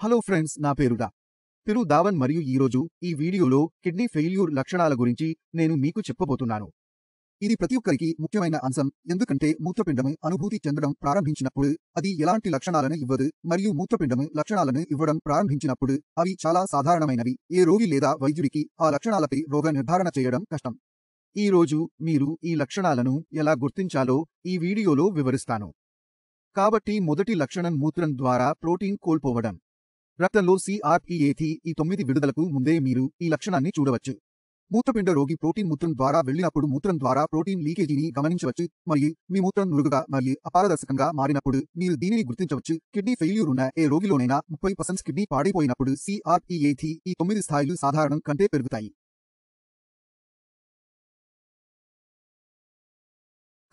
Hello friends, నా పేరు దావన్ మరియు ఈరోజు ఈ వీడియోలో కిడ్నీ ఫెయిల్యూర్ లక్షణాల గురించి నేను మీకు చెప్పబోతున్నాను. ఇది ప్రతి ఒక్కరికి ముఖ్యమైన అంశం, ఎందుకంటే మూత్రపిండం అనుభూతి చెందడం ప్రారంభించినప్పుడు అది ఎలాంటి లక్షణాలను ఇవ్వదు, మరియు మూత్రపిండం లక్షణాలను ఇవ్వడం ప్రారంభించినప్పుడు అవి చాలా సాధారణమైనవి. ఏ రోగి లేదా వైద్యుడికి ఆ లక్షణాలపై రోగ నిర్ధారణ చేయడం కష్టం. ఈ రోజు మీరు ఈ లక్షణాలను ఎలా గుర్తించాలో ఈ వీడియోలో వివరిస్తాను. కాబట్టి మొదటి లక్షణం మూత్రం ద్వారా ప్రోటీన్ కోల్పోవడం. రక్తంలో CRPAT9 విడుదలకు ముందే మీరు ఈ లక్షణాన్ని చూడవచ్చు. మూత్రపిండ రోగి ప్రోటీన్ మూత్రం ద్వారా వెళ్ళినప్పుడు మూత్రం ద్వారా ప్రోటీన్ లీకేజీని గమనించవచ్చు, మరియు మీ మూత్రం నురుగుగా మరియు అపారదర్శకంగా మారినప్పుడు మీరు దీనిని గుర్తించవచ్చు. కిడ్నీ ఫెయిల్యూర్ ఉన్న ఏ రోగిలోనైనా 30% కిడ్నీ పాడైపోయినప్పుడు CRPAT9 స్థాయిలు సాధారణం కంటే పెరుగుతాయి.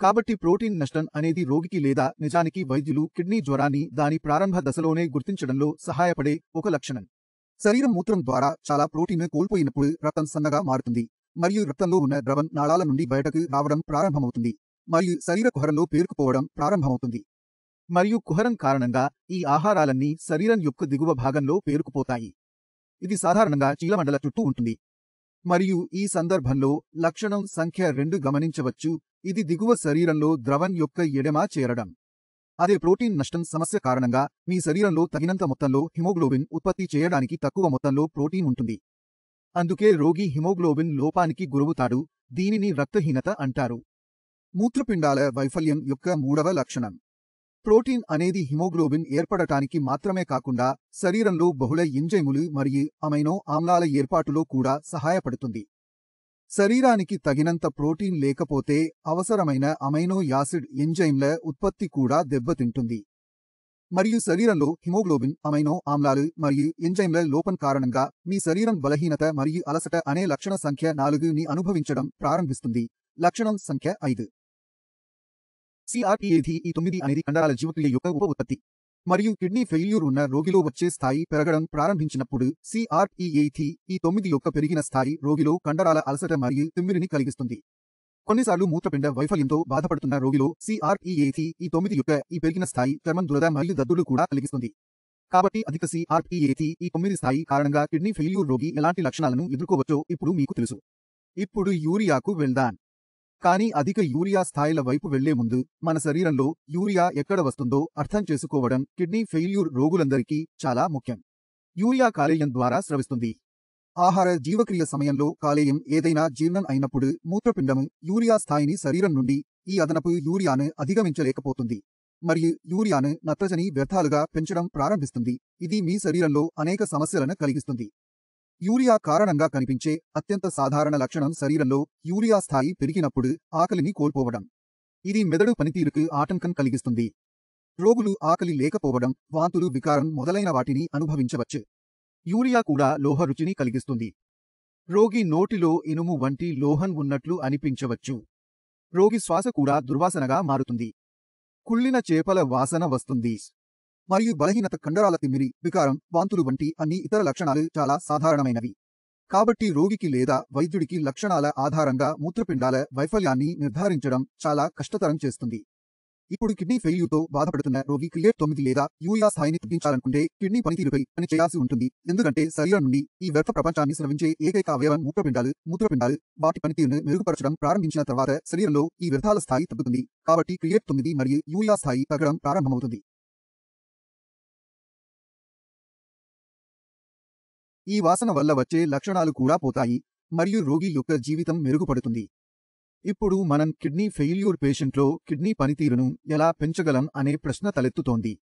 కాబట్టి ప్రోటీన్ నష్టం అనేది రోగికి లేదా నిజానికి వైద్యులు కిడ్నీ జ్వరాన్ని దాని ప్రారంభ దశలోనే గుర్తించడంలో సహాయపడే ఒక లక్షణం. శరీరం మూత్రం ద్వారా చాలా ప్రోటీన్ కోల్పోయినప్పుడు రక్తం సన్నగా మారుతుంది, మరియు రక్తంలో ఉన్న ద్రవం నాళాల నుండి బయటకు రావడం ప్రారంభమవుతుంది, మరియు శరీర కుహరంలో పేరుకుపోవడం ప్రారంభమవుతుంది. మరియు కుహరం కారణంగా ఈ ఆహారాలన్నీ శరీరం యొక్క దిగువ భాగంలో పేరుకుపోతాయి. ఇది సాధారణంగా చీలమండల చుట్టూ ఉంటుంది. మరియు ఈ సందర్భంలో లక్షణం సంఖ్య 2 గమనించవచ్చు. ఇది దిగువ శరీరంలో ద్రవం యొక్క ఎడమ చేరడం. అదే ప్రోటీన్ నష్టం సమస్య కారణంగా మీ శరీరంలో తగినంత మొత్తంలో హిమోగ్లోబిన్ ఉత్పత్తి చేయడానికి తక్కువ మొత్తంలో ప్రోటీన్ ఉంటుంది. అందుకే రోగి హిమోగ్లోబిన్ లోపానికి గురవుతాడు. దీనిని రక్తహీనత అంటారు. మూత్రపిండాల వైఫల్యం యొక్క మూడవ లక్షణం. ప్రోటీన్ అనేది హిమోగ్లోబిన్ ఏర్పడటానికి మాత్రమే కాకుండా శరీరంలో బహుళ ఎంజైములు మరియు అమైనో ఆమ్లాల ఏర్పాటులో కూడా సహాయపడుతుంది. శరీరానికి తగినంత ప్రోటీన్ లేకపోతే అవసరమైన అమైనో యాసిడ్ ఎంజైమ్ల ఉత్పత్తి కూడా దెబ్బతింటుంది. మరియు శరీరంలో హిమోగ్లోబిన్, అమైనో ఆమ్లాలు మరియు ఎంజైమ్ల లోపం కారణంగా మీ శరీరం బలహీనత మరియు అలసట అనే లక్షణ సంఖ్య 4ని అనుభవించడం ప్రారంభిస్తుంది. లక్షణం సంఖ్య 5. CRPAT9 అనేది కండరాల జీవక్రియ యొక్క ఉప ఉత్పత్తి. మరియు కిడ్నీ ఫెయిల్యూర్ ఉన్న రోగిలో వచ్చే స్థాయి పెరగడం ప్రారంభించినప్పుడు CRPAT9 యొక్క పెరిగిన స్థాయి రోగిలో కండరాల అలసట మరియు తిమ్మిరిని కలిగిస్తుంది. కొన్నిసార్లు మూత్రపిండ వైఫల్యంతో బాధపడుతున్న రోగిలో CRPAT9 యొక్క ఈ పెరిగిన స్థాయి చర్మం దురద మరియు దద్దులు కూడా కలిగిస్తుంది. కాబట్టి అధిక CRPAT9 స్థాయి కారణంగా కిడ్నీ ఫెయిల్యూర్ రోగి ఎలాంటి లక్షణాలను ఎదుర్కోవచ్చో ఇప్పుడు మీకు తెలుసు. ఇప్పుడు యూరియాకు వెళ్దాం. కానీ అధిక యూరియా స్థాయిల వైపు వెళ్లే ముందు మన శరీరంలో యూరియా ఎక్కడ వస్తుందో అర్థం చేసుకోవడం కిడ్నీ ఫెయిల్యూర్ రోగులందరికీ చాలా ముఖ్యం. యూరియా కాలేయం ద్వారా స్రవిస్తుంది. ఆహార జీవక్రియ సమయంలో కాలేయం ఏదైనా జీర్ణం అయినప్పుడు మూత్రపిండం యూరియా స్థాయిని శరీరం నుండి ఈ అదనపు యూరియాను అధిగమించలేకపోతుంది, మరియు యూరియాను నత్రజని వ్యర్థాలుగా పెంచడం ప్రారంభిస్తుంది. ఇది మీ శరీరంలో అనేక సమస్యలను కలిగిస్తుంది. యూరియా కారణంగా కనిపించే అత్యంత సాధారణ లక్షణం శరీరంలో యూరియా స్థాయి పెరిగినప్పుడు ఆకలిని కోల్పోవడం. ఇది మెదడు పనితీరుకు ఆటంకం కలిగిస్తుంది. రోగులు ఆకలి లేకపోవడం, వాంతులు, వికారం మొదలైన వాటిని అనుభవించవచ్చు. యూరియా కూడా లోహ రుచిని కలిగిస్తుంది. రోగి నోటిలో ఇనుము వంటి లోహం ఉన్నట్లు అనిపించవచ్చు. రోగి శ్వాస కూడా దుర్వాసనగా మారుతుంది. కుళ్ళిన చేపల వాసన వస్తుంది. మరియు బలహీనత, కండరాల తిమ్మిరి, వికారం, వాంతులు వంటి అన్ని ఇతర లక్షణాలు చాలా సాధారణమైనవి. కాబట్టి రోగికి లేదా వైద్యుడికి లక్షణాల ఆధారంగా మూత్రపిండాల వైఫల్యాన్ని నిర్ధారించడం చాలా కష్టతరం చేస్తుంది. ఇప్పుడు కిడ్నీ ఫెయిల్యూర్తో బాధపడుతున్న రోగి క్రియేట్9 లేదా యూరియా స్థాయిని తగ్గించాలనుకుంటే కిడ్నీ పనితీరుపై పని చేయాల్సి ఉంటుంది, ఎందుకంటే శరీరం నుండి ఈ వ్యర్థ ప్రపంచాన్ని స్రవించే ఏకైక అవయవం మూత్రపిండాలు వాటి పనితీరును మెరుగుపరచడం ప్రారంభించిన తర్వాత శరీరంలో ఈ వ్యర్థాల స్థాయి తగ్గుతుంది. కాబట్టి క్రియేట్9 మరియు యూరియా స్థాయి తగ్గడం ప్రారంభమవుతుంది. ఈ వాసన వల్ల వచ్చే లక్షణాలు కూడా పోతాయి, మరియు రోగి యొక్క జీవితం మెరుగుపడుతుంది. ఇప్పుడు మనం కిడ్నీ ఫెయిల్యూర్ పేషెంట్లో కిడ్నీ పనితీరును ఎలా పెంచగలం అనే ప్రశ్న తలెత్తుతోంది.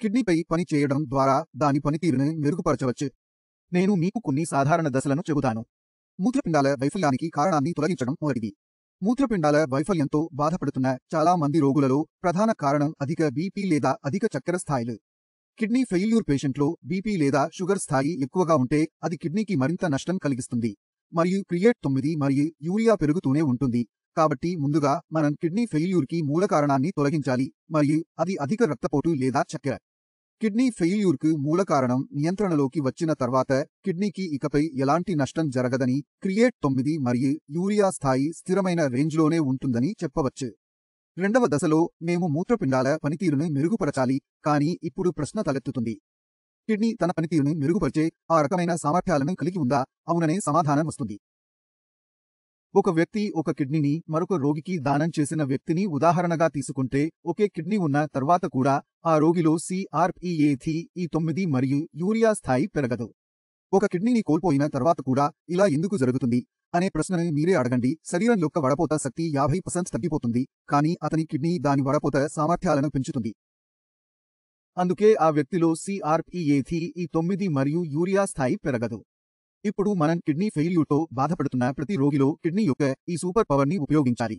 కిడ్నీపై పని చేయడం ద్వారా దాని పనితీరును మెరుగుపరచవచ్చు. నేను మీకు కొన్ని సాధారణ దశలను చెబుతాను. మూత్రపిండాల వైఫల్యానికి కారణాన్ని తొలగించడం మొదటిది. మూత్రపిండాల వైఫల్యంతో బాధపడుతున్న చాలా మంది రోగులలో ప్రధాన కారణం అధిక బీపీ లేదా అధిక చక్కెర స్థాయిలు. కిడ్నీ ఫెయిల్యూర్ పేషెంట్లో బీపీ లేదా షుగర్ స్థాయి ఎక్కువగా ఉంటే అది కిడ్నీకి మరింత నష్టం కలిగిస్తుంది, మరియు క్రియేట్9 మరియు యూరియా పెరుగుతూనే ఉంటుంది. కాబట్టి ముందుగా మనం కిడ్నీ ఫెయిల్యూర్కి మూల కారణాన్ని తొలగించాలి, మరియు అది అధిక రక్తపోటు లేదా చక్కెర. కిడ్నీ ఫెయిల్యూర్కు మూల కారణం నియంత్రణలోకి వచ్చిన తర్వాత కిడ్నీకి ఇకపై ఎలాంటి నష్టం జరగదని, క్రియేట్9 మరియు యూరియా స్థాయి స్థిరమైన రేంజ్లోనే ఉంటుందని చెప్పవచ్చు. రెండవ దశలో మేము మూత్రపిండాల పనితీరును మెరుగుపరచాలి, కానీ ఇప్పుడు ప్రశ్న తలెత్తుతుంది. కిడ్నీ తన పనితీరును మెరుగుపరిచే ఆ రకమైన సామర్థ్యాలను కలిగి ఉందా? అవుననే సమాధానం వస్తుంది. ఒక వ్యక్తి ఒక కిడ్నీని మరొక రోగికి దానం చేసిన వ్యక్తిని ఉదాహరణగా తీసుకుంటే, ఒకే కిడ్నీ ఉన్న తర్వాత కూడా ఆ రోగిలో CRPET9 మరియు యూరియా స్థాయి పెరగదు. ఒక కిడ్నీని కోల్పోయిన తర్వాత కూడా ఇలా ఎందుకు జరుగుతుంది అనే ప్రశ్నను మీరే అడగండి. శరీరం యొక్క వడపోత శక్తి 50% తగ్గిపోతుంది, కానీ అతని కిడ్నీ దాని వడపోత సామర్థ్యాలను పెంచుతుంది. అందుకే ఆ వ్యక్తిలో CRPET9 మరియు యూరియా స్థాయి పెరగదు. ఇప్పుడు మనం కిడ్నీ ఫెయిల్యూర్తో బాధపడుతున్న ప్రతి రోగిలో కిడ్నీ యొక్క ఈ సూపర్ పవర్ని ఉపయోగించాలి.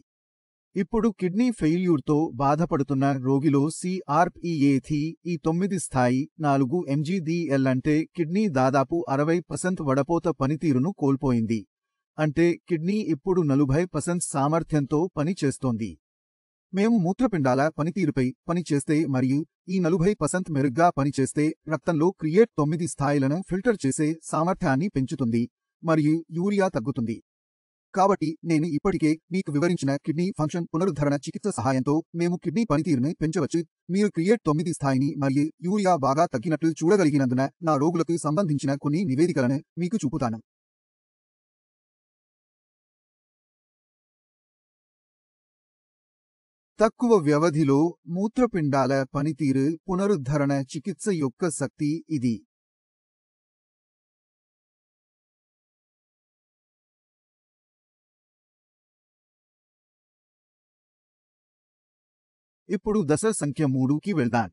ఇప్పుడు కిడ్నీ ఫెయిల్యూర్తో బాధపడుతున్న రోగిలో CRPET9 స్థాయి 4 mgdl అంటే కిడ్నీ దాదాపు 60% వడపోత పనితీరును కోల్పోయింది. అంటే కిడ్నీ ఇప్పుడు 40% సామర్థ్యంతో పని చేస్తోంది. మేము మూత్రపిండాల పనితీరుపై పని చేస్తే మరియు ఈ 40% మెరుగ్గా పనిచేస్తే రక్తంలో క్రియేట్-9 స్థాయిలను ఫిల్టర్ చేసే సామర్థ్యాన్ని పెంచుతుంది మరియు యూరియా తగ్గుతుంది. కాబట్టి నేను ఇప్పటికే మీకు వివరించిన కిడ్నీ ఫంక్షన్ పునరుద్ధరణ చికిత్స సహాయంతో మేము కిడ్నీ పనితీరును పెంచవచ్చు. మీరు క్రియేట్-9 స్థాయిని మరియు యూరియా బాగా తగ్గినట్లు చూడగలిగినందున నా రోగులకు సంబంధించిన కొన్ని నివేదికలను మీకు చూపుతాను. తక్కువ వ్యవధిలో మూత్రపిండాల పనితీరు పునరుద్ధరణ చికిత్స యొక్క శక్తి ఇది. ఇప్పుడు దశ సంఖ్య 3కి వెళ్దాం.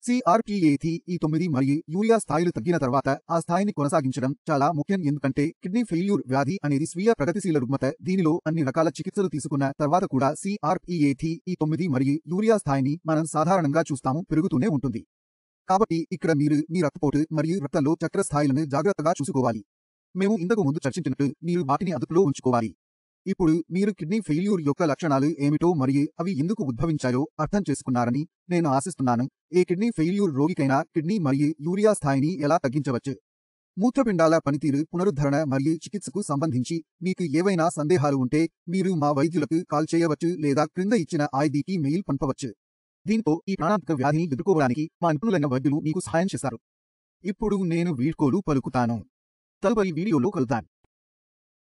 CRPET9 మరియు యూరియా స్థాయిలు తగ్గిన తర్వాత ఆ స్థాయిని కొనసాగించడం చాలా ముఖ్యం, ఎందుకంటే కిడ్నీ ఫెయిల్యూర్ వ్యాధి అనేది స్వీయ ప్రగతిశీల రుగ్మత. దీనిలో అన్ని రకాల చికిత్సలు తీసుకున్న తర్వాత కూడా CRPET9 మరియు యూరియా స్థాయిని మనం సాధారణంగా చూస్తాము పెరుగుతూనే ఉంటుంది. కాబట్టి ఇక్కడ మీరు మీ రక్తపోటు మరియు రక్తంలో చక్కెర స్థాయిలను జాగ్రత్తగా చూసుకోవాలి. మేము ఇంతకు ముందు చర్చించినట్లు మీరు వాటిని అదుపులో ఉంచుకోవాలి. ఇప్పుడు మీరు కిడ్నీ ఫెయిల్యూర్ యొక్క లక్షణాలు ఏమిటో మరియు అవి ఎందుకు ఉద్భవించాయో అర్థం చేసుకున్నారని నేను ఆశిస్తున్నాను. ఏ కిడ్నీ ఫెయిల్యూర్ రోగికైనా కిడ్నీ మరియు యూరియా స్థాయిని ఎలా తగ్గించవచ్చు? మూత్రపిండాల పనితీరు పునరుద్ధరణ మరియు చికిత్సకు సంబంధించి మీకు ఏవైనా సందేహాలు ఉంటే మీరు మా వైద్యులకు కాల్ చేయవచ్చు లేదా క్రింద ఇచ్చిన ఐడికి మెయిల్ పంపవచ్చు. దీంతో ఈ ప్రాణాంతక వ్యాధిని ఎదుర్కోవడానికి మా నిపుణులైన వైద్యులు మీకు సహాయం చేస్తారు. ఇప్పుడు నేను వీడ్కోలు పలుకుతాను. తదుపరి వీడియోలో కలుద్దాం.